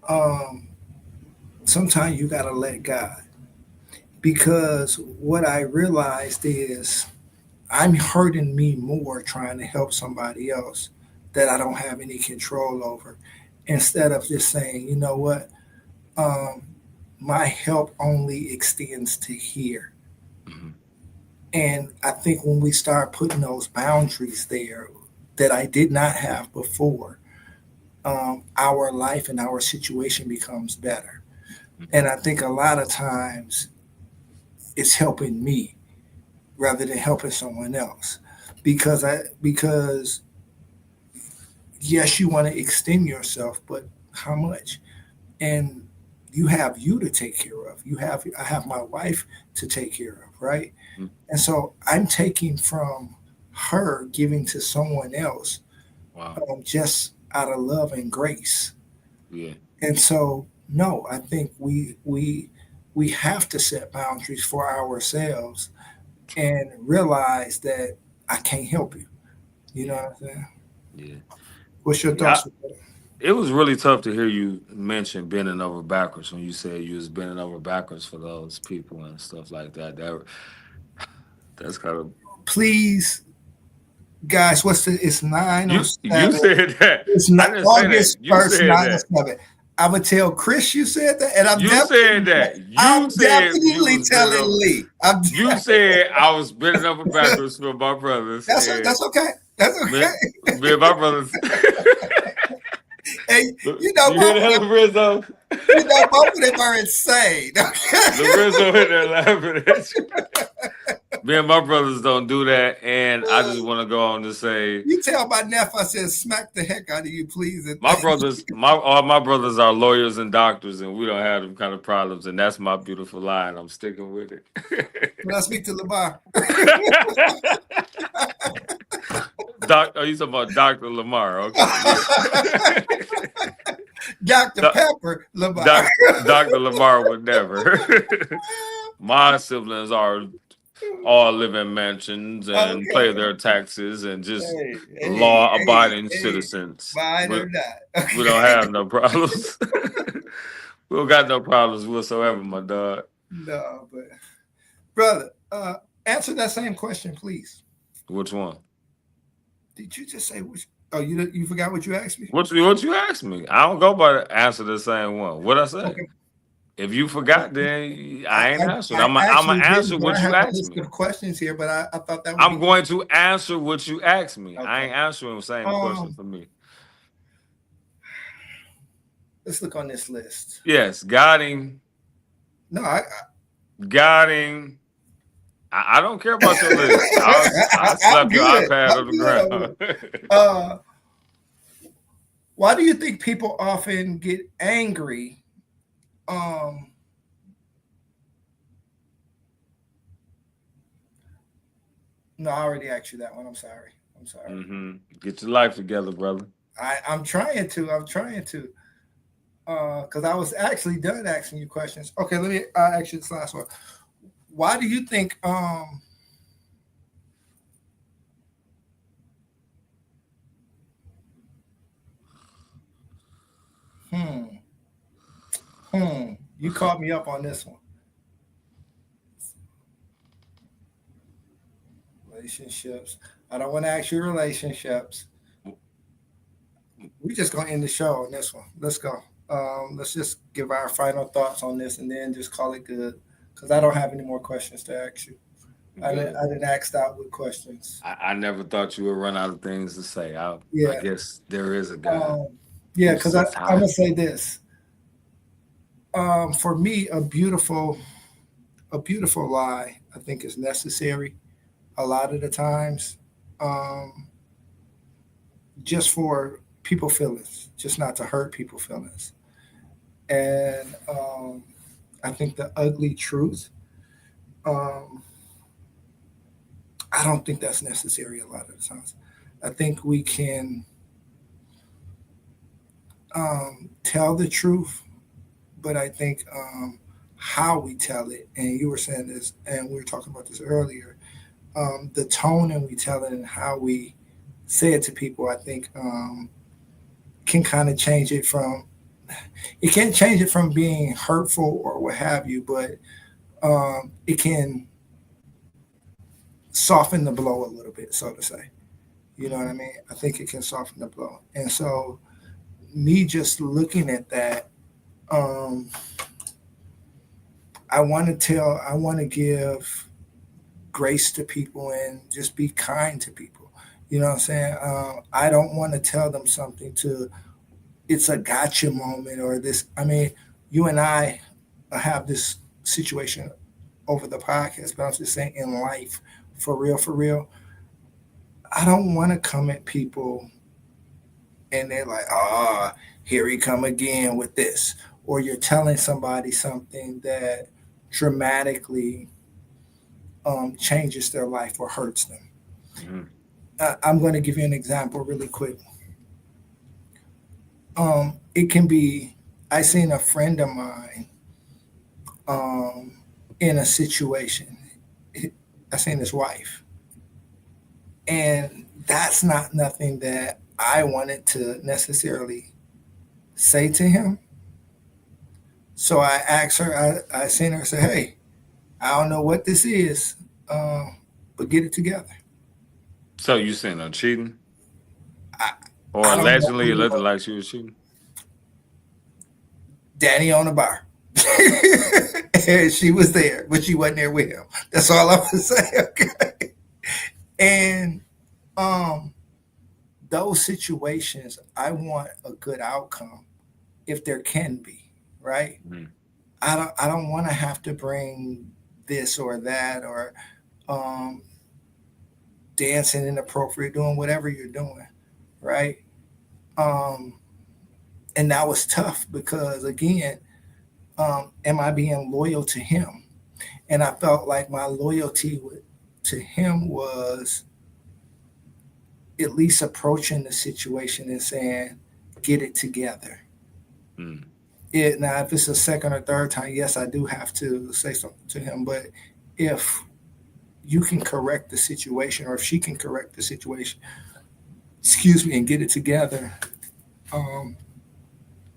um, sometimes you got to let God, because what I realized is I'm hurting me more trying to help somebody else that I don't have any control over, instead of just saying, you know what, um, my help only extends to here. Mhm. And I think when we start putting those boundaries there that I did not have before, our life and our situation becomes better. And I think a lot of times it's helping me rather than helping someone else, because yes, you want to extend yourself, but how much? And you have you to take care of. I have my wife to take care of, right? Mhm. And so I'm taking from her, giving to someone else, Wow. just out of love and grace. Yeah. And so no, I think we have to set boundaries for ourselves and realize that I can't help you. You know Yeah. what I'm saying? Yeah. What's your Yeah. thoughts with that? It was really tough to hear you mention bending over backwards when you said you was bending over backwards for those people and stuff like that. That's kind of, Please, guys, it's you 9:07. said that. It's I not didn't say that. August You 1st, said that. 9:07. I would tell Chris you said that, and You said that. You I'm said you definitely was bending telling over. Lee. You said I was bending over backwards for my brothers, and That's okay. That's me, okay. me and my brothers. And You hear that, Lorenzo? both of them are insane. Lorenzo in there laughing at you. Me and my brothers don't do that, and I just want to go on to say, You tell my nephew, I said, smack the heck out of you, please. And my brothers, all my brothers are lawyers and doctors, and we don't have them kind of problems, and that's my beautiful line. I'm sticking with when I speak to Lamar, it. Oh, you talking about Dr. Lamar? Okay, yeah. Dr. Doc, Pepper Lamar. Dr. Lamar would never. My siblings are all live in mansions and pay Okay. their taxes and just Hey, hey, hey, law-abiding hey. citizens. Mine We, or not. we don't Okay. have no problems. We don't got no problems whatsoever, my dog. No, but brother, answer that same question, please. Which one? Did you just say which? Oh, you forgot what you asked me? What you asked me? I don't go by the answer the same one. What I say? Okay. If you forgot, then I, I ain't answering. I, I I'm gonna actually answer didn't, but I what you have a asked list me. of questions here, but I thought that would I'm be going to answer what you asked me. I okay. ain't answering the same question Um, for me. let's look on this list. Yes, guiding, No, guiding. I don't care about your list. I'll I'm slap your good. iPad I'm on the good over ground. here. Uh, why do you think people often get angry? Um, no, I already asked you that one. I'm sorry. I'm sorry. Get your life together, brother. I'm trying to. I'm trying to. Because I was actually done asking you questions. Okay, let me ask you this last one. Why do you think? Hmm. You caught me up on this one. Relationships. I don't want to ask you relationships. We just gonna end the show on this one. Let's go. Let's just give our final thoughts on this and then just call it good. Because I don't have any more questions to ask you. Good. I didn't ask out with questions. I never thought you would run out of things to say. I Yeah. guess there is a God Yeah. who Because sits I'm high. gonna say this. For me, a beautiful lie, I think, is necessary a lot of the times, um, just for people feelings, just not to hurt people feelings. And I think the ugly truth, um, I don't think that's necessary a lot of the times. I think we can tell the truth, but I think how we tell it, and you were saying this, and we were talking about this earlier, the tone and we tell it and how we say it to people, I think can kind of change it from, it can't change it from being hurtful or what have you, but it can soften the blow a little bit, so to say. You know what I Mhm. mean? I think it can soften the blow. And so, me just looking at that, um, I want to give grace to people and just be kind to people. You know what I'm saying? I don't want to tell them something to, it's a gotcha moment or this. I mean, you and I have this situation over the podcast, but I'm just saying in life, for real, I don't want to come at people and they're like, ah, oh, here he come again with this. Or you're telling somebody something that dramatically changes their life or hurts them. Mhm. I'm going to give you an example really quick. It can be, I seen a friend of mine um, in a situation. I seen his wife, and that's not nothing that I wanted to necessarily say to him. So I asked her, I seen her say, hey, I don't know what this is, um, but get it together. So you saying I'm cheating? I, Or I don't know allegedly who it it looked was. like she was cheating? Danny on the bar. And she was there, but she wasn't there with him. That's all I'm gonna say. Okay. And um, those situations, I want a good outcome if there can be, right? Mhm. I don't want to have to bring this or that or um, dancing inappropriate, doing whatever you're doing, right? Um, and that was tough because again, am I being loyal to him? And I felt like my loyalty to him was at least approaching the situation and saying, "Get it together." Mm. Now, if it's a second or third time, yes, I do have to say something to him. But if you can correct the situation, or if she can correct the situation, excuse me, and get it together, um,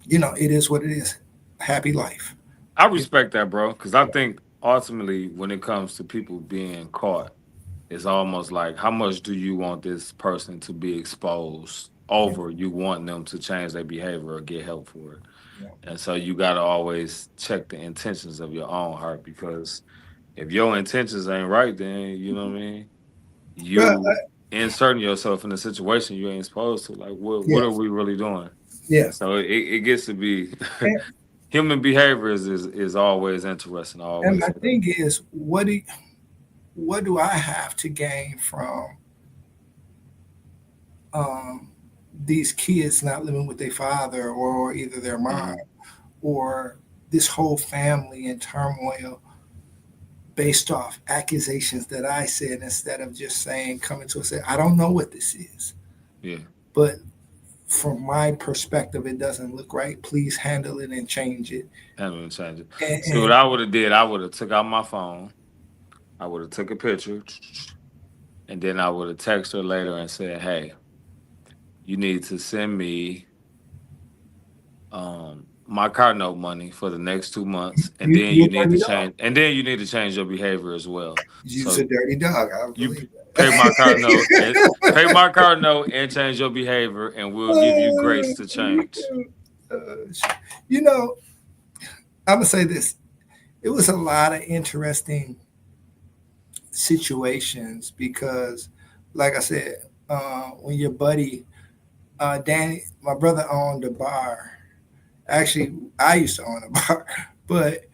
it is what it is. Happy life. I Yeah. respect that, bro, because I think ultimately when it comes to people being caught, it's almost like how much do you want this person to be exposed Yeah. over you wanting them to change their behavior or get help for it. Yeah. And so you got to always check the intentions of your own heart, because if your intentions ain't right, then you know what I mean. But You inserting yourself in a situation you ain't supposed to. Like, what are yes, we really doing? yes. So it gets to be And, human behavior is always interesting. I and always my say that. thing is, what do I have to gain from um, these kids not living with their father or either their mom, Mhm. or this whole family in turmoil based off accusations that I said, instead of just saying, coming to us, say, I don't know what this is, Yeah, but from my perspective, it doesn't look right. Please handle it and change it. handle and change it. And, See what and I would have did. I would have took out my phone. I would have took a picture, and then I would have texted her later and said, "Hey, you need to send me my car note money for the next 2 months, and then you you a need to dirty dog. change, and then you need to change your behavior as well. You's So a dirty dog. I you believe pay my car note and pay that. my car note and change your behavior, and we'll give you grace to change." You know, I'm gonna say this. It was a lot of interesting situations because, like I said, when your buddy Danny, my brother owned a bar. Actually, I used to own a bar, but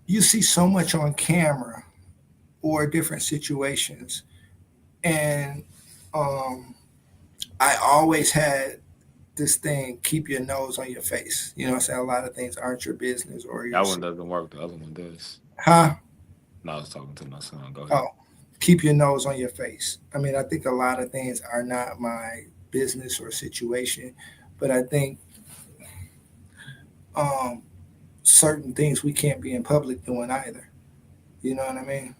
you see so much on camera or different situations, and um, I always had this thing: keep your nose on your face. You know, what I'm saying, a lot of things aren't your business or your, That one doesn't work. The other one does. huh? No, I was talking to my son. Go ahead. Oh, keep your nose on your face. I mean, I think a lot of things are not my business or situation, but I think um, certain things we can't be in public doing either. You know what I mean?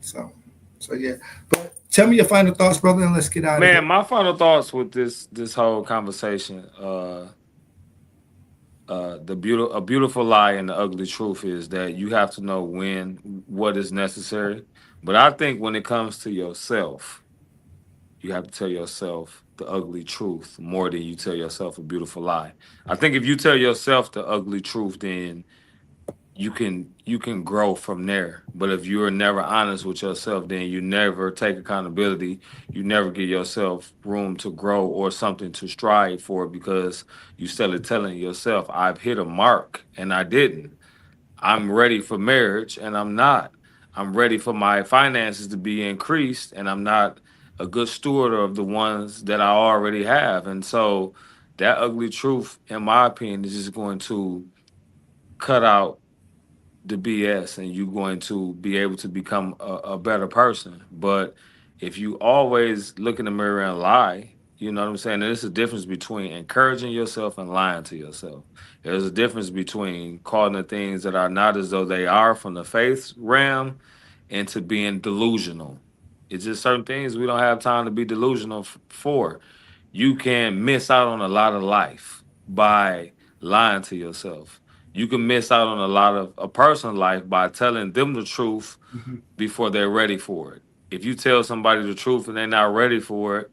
So, so yeah. But tell me your final thoughts, brother, and let's get out of here. Man, my final thoughts with this whole conversation, a beautiful lie and the ugly truth is that you have to know when what is necessary. But I think when it comes to yourself, you have to tell yourself the ugly truth more than you tell yourself a beautiful lie. I think if you tell yourself the ugly truth, then you can grow from there. But if you're never honest with yourself, then you never take accountability. You never give yourself room to grow or something to strive for, because you started telling yourself, I've hit a mark and I didn't. I'm ready for marriage and I'm not. I'm ready for my finances to be increased and I'm not a good steward of the ones that I already have. And so that ugly truth, in my opinion, is just going to cut out the BS, and you're going to be able to become a better person. But if you always look in the mirror and lie, you know what I'm saying? There's a difference between encouraging yourself and lying to yourself. There's a difference between calling the things that are not as though they are from the faith realm into being delusional. It's just certain things we don't have time to be delusional for. You can miss out on a lot of life by lying to yourself. You can miss out on a lot of a person's life by telling them the truth Mhm. before they're ready for it. If you tell somebody the truth and they're not ready for it,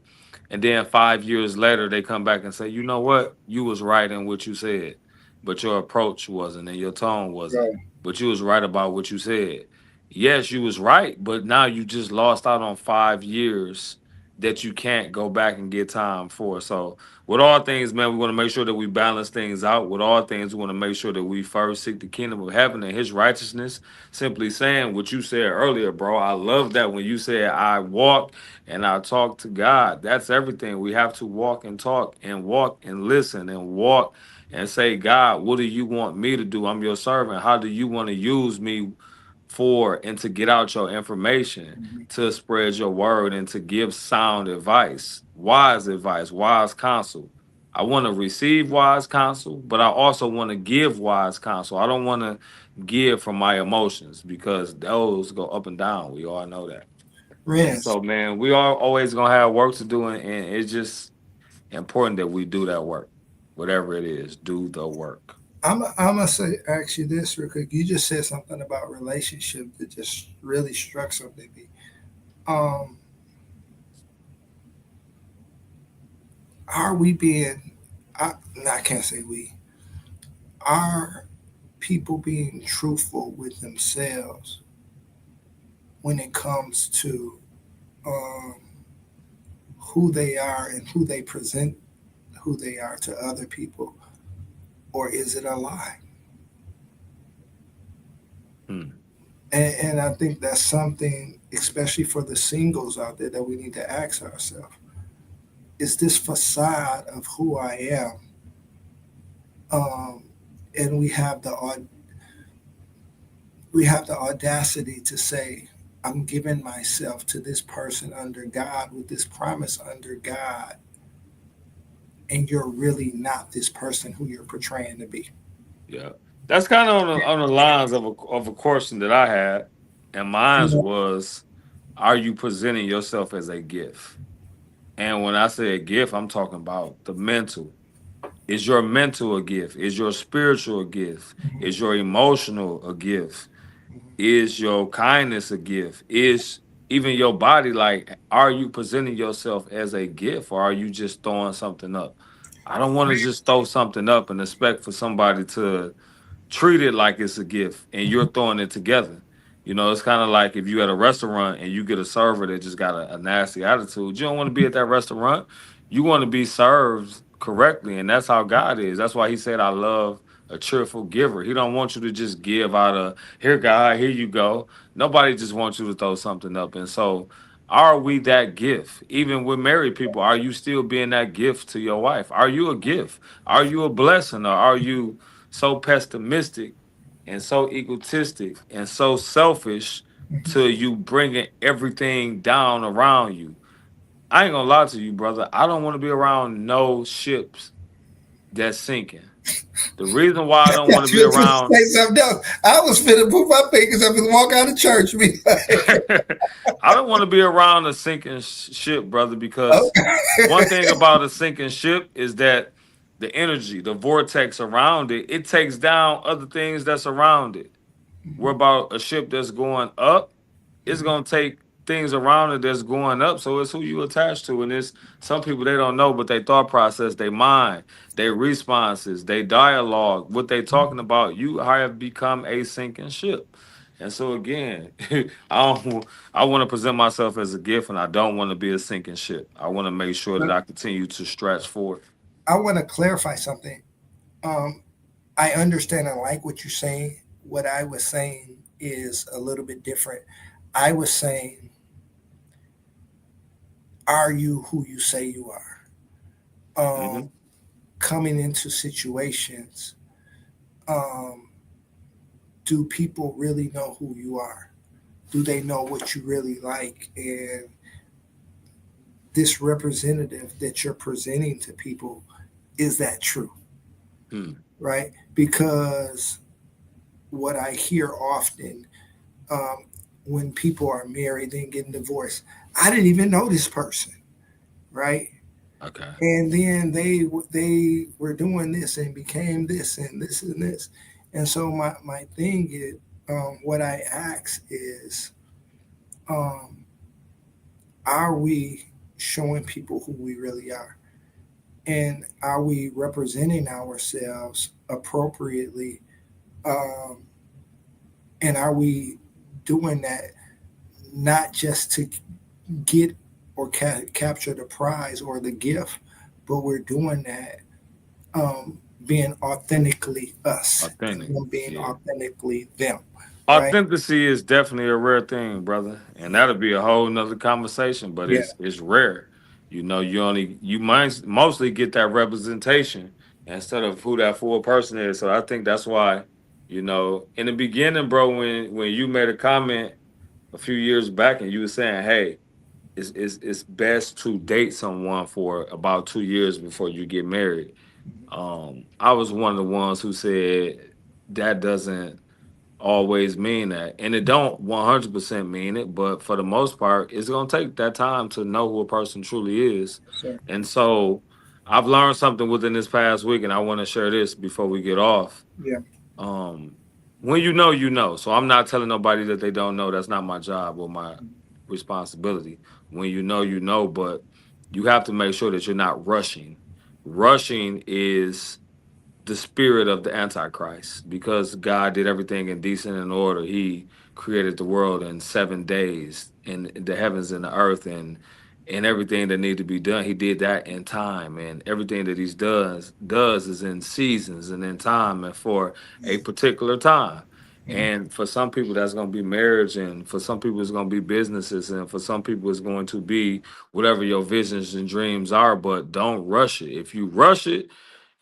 and then 5 years later they come back and say, you know what, you was right in what you said, but your approach wasn't and your tone wasn't, Right. but you was right about what you said. Yes, you was right, but now you just lost out on 5 years that you can't go back and get time for. So with all things, man, we want to make sure that we balance things out. With all things, we want to make sure that we first seek the kingdom of heaven and his righteousness. Simply saying what you said earlier, bro. I love that when you said I walk and I talk to God. That's everything. We have to walk and listen and walk and say, God, what do you want me to do? I'm your servant. How do you want to use me for and to get out your information, Mhm. to spread your word and to give sound advice, wise counsel. I want to receive wise counsel, but I also want to give wise counsel. I don't want to give from my emotions because those go up and down. We all know that. And Renz, so, man, we are always gonna have work to do, and it's just important that we do that work, whatever it is. Do the work. I'm gonna say ask you this real quick. You just said something about relationship that just really struck something in me. Um, are we being? No, I can't say we. Are people being truthful with themselves when it comes to um, who they are and who they present who they are to other people, or is it a lie? Hmm. And I think that's something, especially for the singles out there, that we need to ask ourselves: is this facade of who I am? Um, and we have the audacity to say, I'm giving myself to this person under God with this promise under God, and you're really not this person who you're portraying to be. Yeah, that's kind of on the lines of a question that I had, and mine Yeah. was, are you presenting yourself as a gift? And when I say a gift, I'm talking about the mental. Is your mental a gift? Is your spiritual a gift? Is your emotional a gift? Is your kindness a gift? Is even your body, like, are you presenting yourself as a gift, or are you just throwing something up? I don't want to just throw something up and expect for somebody to treat it like it's a gift and you're throwing it together. You know, it's kind of like if you at a restaurant and you get a server that just got a nasty attitude. You don't want to be at that restaurant. You want to be served correctly, and that's how God is. That's why He said, "I love a cheerful giver." He don't want you to just give out of here, God, here you go. Nobody just wants you to throw something up. And so, are we that gift? Even with married people, are you still being that gift to your wife? Are you a gift? Are you a blessing, or are you so pessimistic and so egotistic and so selfish to you bringing everything down around you? I ain't gonna lie to you, brother. I don't want to be around no ships that's sinking. The reason why I don't want to be You to around say something else. I was finna put my fingers up and walk out of church. Be like, I don't want to be around a sinking ship, brother, because one thing okay. about a sinking ship is that the energy, the vortex around it, it takes down other things that's around it. We're about a ship that's going up, it's gonna take things around it that's going up. So it's who you attach to. And it's some people they don't know, but they thought process, they mind, their responses, they dialogue, what they talking about, you have become a sinking ship. And so again, I want to present myself as a gift and I don't want to be a sinking ship. I want to make sure that But I continue to stretch forward. I want to clarify something. Um, I understand and like what you're saying. What I was saying is a little bit different. I was saying, are you who you say you are? Hmm. Coming into situations, um, do people really know who you are? Do they know what you really like? And this representative that you're presenting to people, is that true? Hmm. Right? Because what I hear often, um, when people are married and getting divorced, I didn't even know this person, right? Okay. And then they were doing this and became this and this and this. And so my thing is, what I ask is, um, are we showing people who we really are? And are we representing ourselves appropriately? Um, and are we doing that not just to get or capture the prize or the gift, but we're doing that, being authentically us and Authentic. them being Yeah. authentically them, right? Authenticity is definitely a rare thing, brother, and that'll be a whole nother conversation. But Yeah. it's rare. You know, you might mostly get that representation instead of who that full person is. So I think that's why, in the beginning, bro, when you made a comment a few years back and you were saying, "Hey, it's best to date someone for about 2 years before you get married." I was one of the ones who said that doesn't always mean that. And it don't 100% mean it, but for the most part, it's going to take that time to know who a person truly is. Sure. And so I've learned something within this past week, and I want to share this before we get off. Yeah. When you know, you know. So I'm not telling nobody that they don't know. That's not my job or my responsibility. When you know, you know, but you have to make sure that you're not rushing. Rushing is the spirit of the Antichrist, because God did everything in decent and order. He created the world in 7 days, and the heavens and the earth, and everything that needed to be done. He did that in time, and everything that He does is in seasons and in time and for a particular time. And for some people, that's going to be marriage, and for some people, it's going to be businesses, and for some people, it's going to be whatever your visions and dreams are. But don't rush it. If you rush it,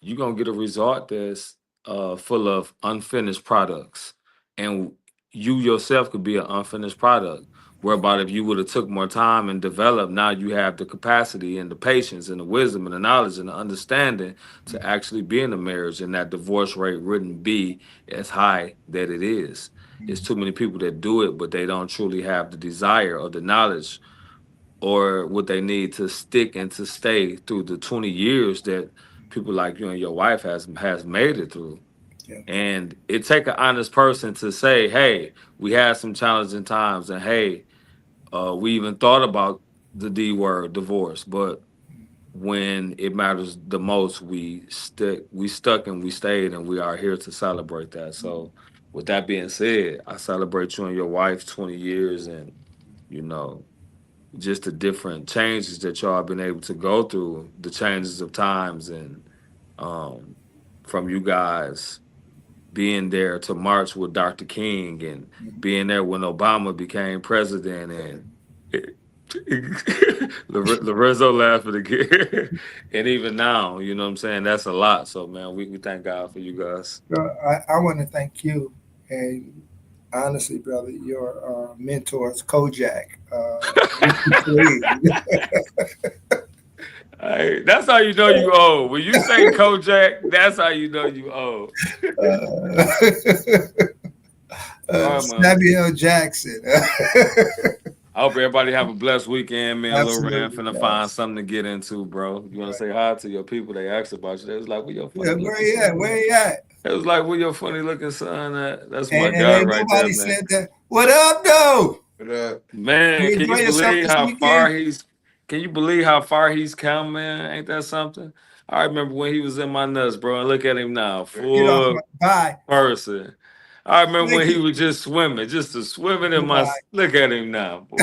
you're gonna get a result that's full of unfinished products, and you yourself could be an unfinished product. Whereby if you would have took more time and developed, now you have the capacity and the patience and the wisdom and the knowledge and the understanding to actually be in a marriage, and that divorce rate wouldn't be as high that it is. It's too many people that do it, but they don't truly have the desire or the knowledge or what they need to stick and to stay through the 20 years that people like you and your wife has made it through. Yeah. And it take an honest person to say, hey, we had some challenging times, and hey, we even thought about the D word, divorce. But when it matters the most, we stuck and we stayed, and we are here to celebrate that. So with that being said, I celebrate you and your wife 20 years, and you know, just the different changes that y'all have been able to go through, the changes of times, and um, from you guys being there to march with Dr. King, and being there when Obama became president, and Lorenzo laughing again, and even now, you know what I'm saying? That's a lot. So, man, we thank God for you guys. I want to thank you, and honestly, brother, your mentors, Kojak. Hey, that's how you know you old. When you say Kojak, that's how you know you old. Samuel Jackson. I hope everybody have a blessed weekend, man. Lil Ran Absolutely, finna yes. find something to get into, bro. You want to say hi to your people? They asked about you. They was like, "Where your funny Yeah, looking where he son?" at? Where he at? It was like, "Where your funny looking son at?" That's my And guy ain't right there, nobody man. said that. What up, though? What up? Man, You can enjoy you yourself believe this how far weekend? he's? Can you believe how far he's come, man? Ain't that something? I remember when he was in my nuts, bro. And look at him now, Get off my full bye. person. I remember Thank when he you. was just swimming in my. Goodbye. Look at him now, boy.